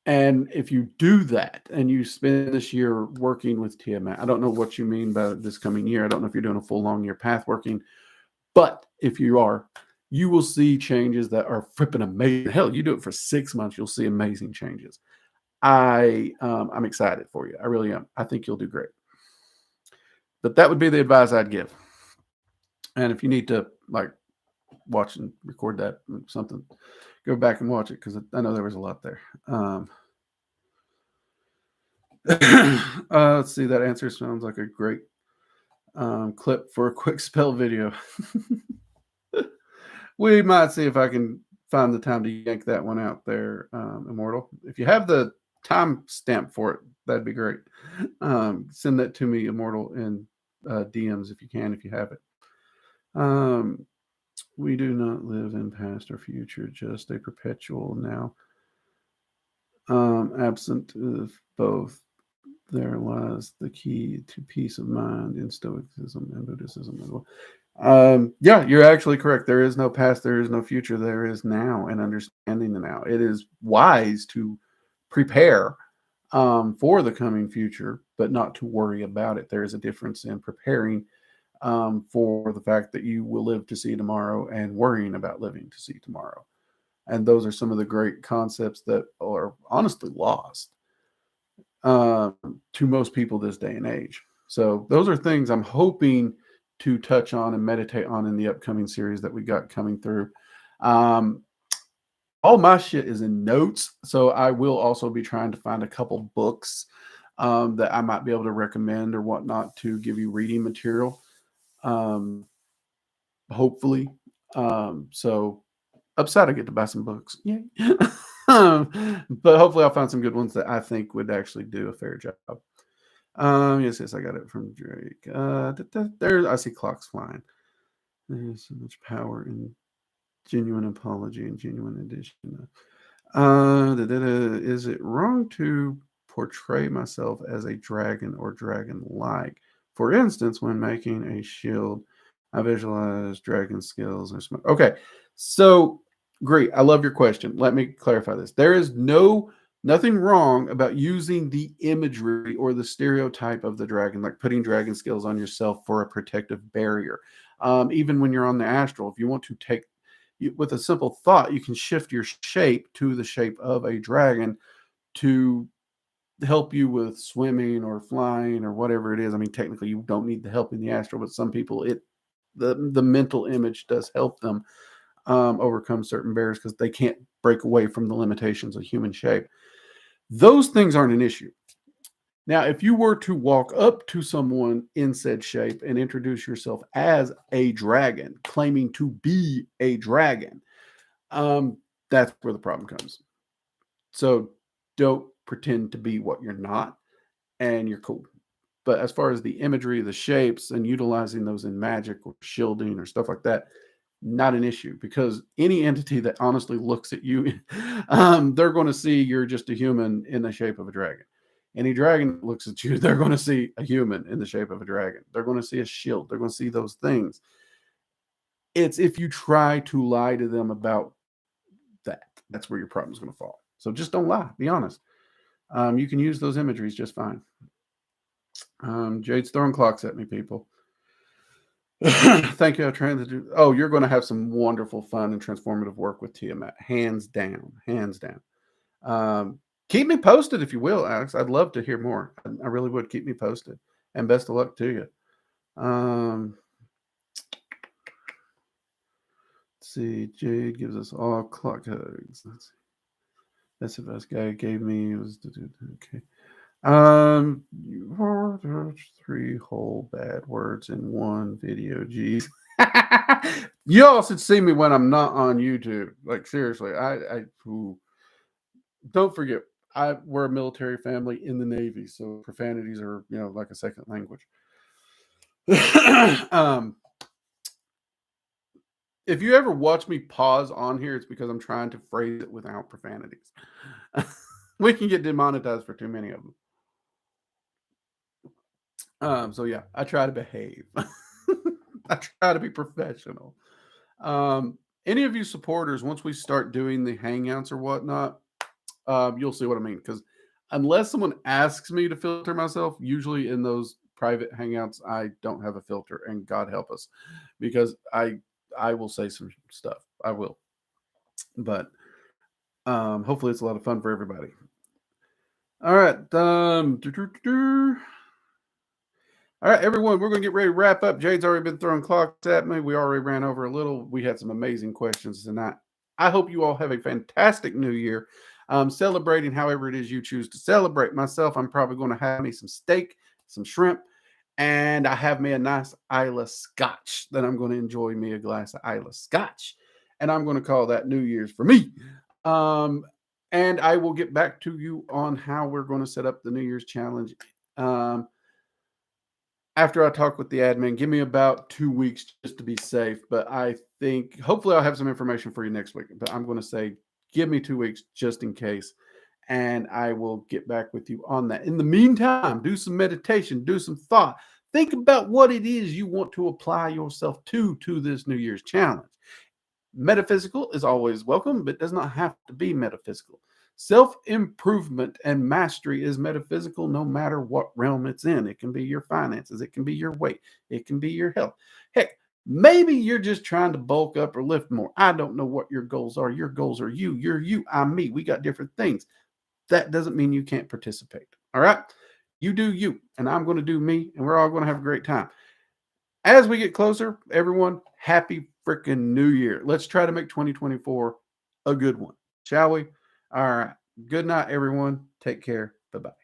And if you do that and you spend this year working with Tiamat, I don't know what you mean by this coming year. I don't know if you're doing a full long year path working, but if you are, you will see changes that are flipping amazing. Hell, you do it for 6 months, you'll see amazing changes. I'm excited for you. I really am. I think you'll do great. But that would be the advice I'd give. And if you need to like watch and record that something, go back and watch it because I know there was a lot there. Let's see. That answer sounds like a great clip for a quick spell video. We might see if I can find the time to yank that one out there, Immortal. If you have the time stamp for it, that'd be great. Send that to me, Immortal, in DMs if you can, if you have it. We do not live in past or future, just a perpetual now. Absent of both, there lies the key to peace of mind in Stoicism and Buddhism as well. Yeah, you're actually correct. There is no past, there is no future, there is now, and understanding the now. It is wise to prepare for the coming future, but not to worry about it. There is a difference in preparing for the fact that you will live to see tomorrow and worrying about living to see tomorrow. And those are some of the great concepts that are honestly lost to most people this day and age. So those are things I'm hoping to touch on and meditate on in the upcoming series that we got coming through. All my shit is in notes, so I will also be trying to find a couple books that I might be able to recommend or whatnot to give you reading material. Hopefully. So upside I get to buy some books. Yay. But hopefully I'll find some good ones that I think would actually do a fair job. Yes, I got it from Drake. There, I see clocks flying. There's so much power in genuine apology and genuine addition. Is it wrong to portray myself as a dragon or dragon-like? For instance, when making a shield, I visualize dragon skills or smoke. Okay, so great. I love your question. Let me clarify this. There is nothing wrong about using the imagery or the stereotype of the dragon, like putting dragon skills on yourself for a protective barrier. Even when you're on the astral, if you want to take, with a simple thought, you can shift your shape to the shape of a dragon to help you with swimming or flying or whatever it is. I mean, technically, you don't need the help in the astral, but some people, the mental image does help them overcome certain barriers because they can't break away from the limitations of human shape. Those things aren't an issue. Now, if you were to walk up to someone in said shape and introduce yourself as a dragon, claiming to be a dragon, that's where the problem comes. So don't pretend to be what you're not, and you're cool. But as far as the imagery, the shapes, and utilizing those in magic or shielding or stuff like that, not an issue, because any entity that honestly looks at you, they're going to see you're just a human in the shape of a dragon. Any dragon that looks at you, they're going to see a human in the shape of a dragon. They're going to see a shield. They're going to see those things. It's if you try to lie to them about that, that's where your problem's going to fall. So just don't lie. Be honest. You can use those imageries just fine. Jade's throwing clocks at me, people. Thank you. I'm trying to do. Oh, you're going to have some wonderful, fun, and transformative work with Tiamat. Hands down. Hands down. Keep me posted if you will, Alex. I'd love to hear more. I really would. Keep me posted. And best of luck to you. Let's see. Jade gives us all clock hugs. Let's see. That's the best guy gave me. It was okay. Three whole bad words in one video. Geez. You all should see me when I'm not on YouTube. Like seriously, don't forget, we're a military family in the Navy, so profanities are like a second language. If you ever watch me pause on here, it's because I'm trying to phrase it without profanities. We can get demonetized for too many of them. So yeah, I try to behave. I try to be professional. Any of you supporters, once we start doing the hangouts or whatnot, you'll see what I mean. Because unless someone asks me to filter myself, usually in those private hangouts, I don't have a filter, and God help us, because I will say some stuff. I will, but hopefully it's a lot of fun for everybody. All right. All right, everyone, we're going to get ready to wrap up. Jade's already been throwing clocks at me. We already ran over a little. We had some amazing questions tonight. I hope you all have a fantastic new year. Celebrating however it is you choose to celebrate. Myself, I'm probably going to have me some steak, some shrimp, and I have me a nice Isla Scotch that I'm going to enjoy me a glass of Isla Scotch. And I'm going to call that New Year's for me. And I will get back to you on how we're going to set up the New Year's challenge. After I talk with the admin, give me about 2 weeks just to be safe. But I think hopefully I'll have some information for you next week. But I'm going to say give me 2 weeks just in case. And I will get back with you on that. In the meantime, do some meditation, do some thought. Think about what it is you want to apply yourself to this New Year's challenge. Metaphysical is always welcome, but does not have to be metaphysical. Self-improvement and mastery is metaphysical no matter what realm it's in. It can be your finances, it can be your weight, it can be your health. Heck, maybe you're just trying to bulk up or lift more. I don't know what your goals are. Your goals are you. You're you. I'm me. We got different things. That doesn't mean you can't participate. All right? You do you, and I'm going to do me, and we're all going to have a great time. As we get closer, everyone, happy freaking New Year. Let's try to make 2024 a good one, shall we? All right. Good night, everyone. Take care. Bye bye.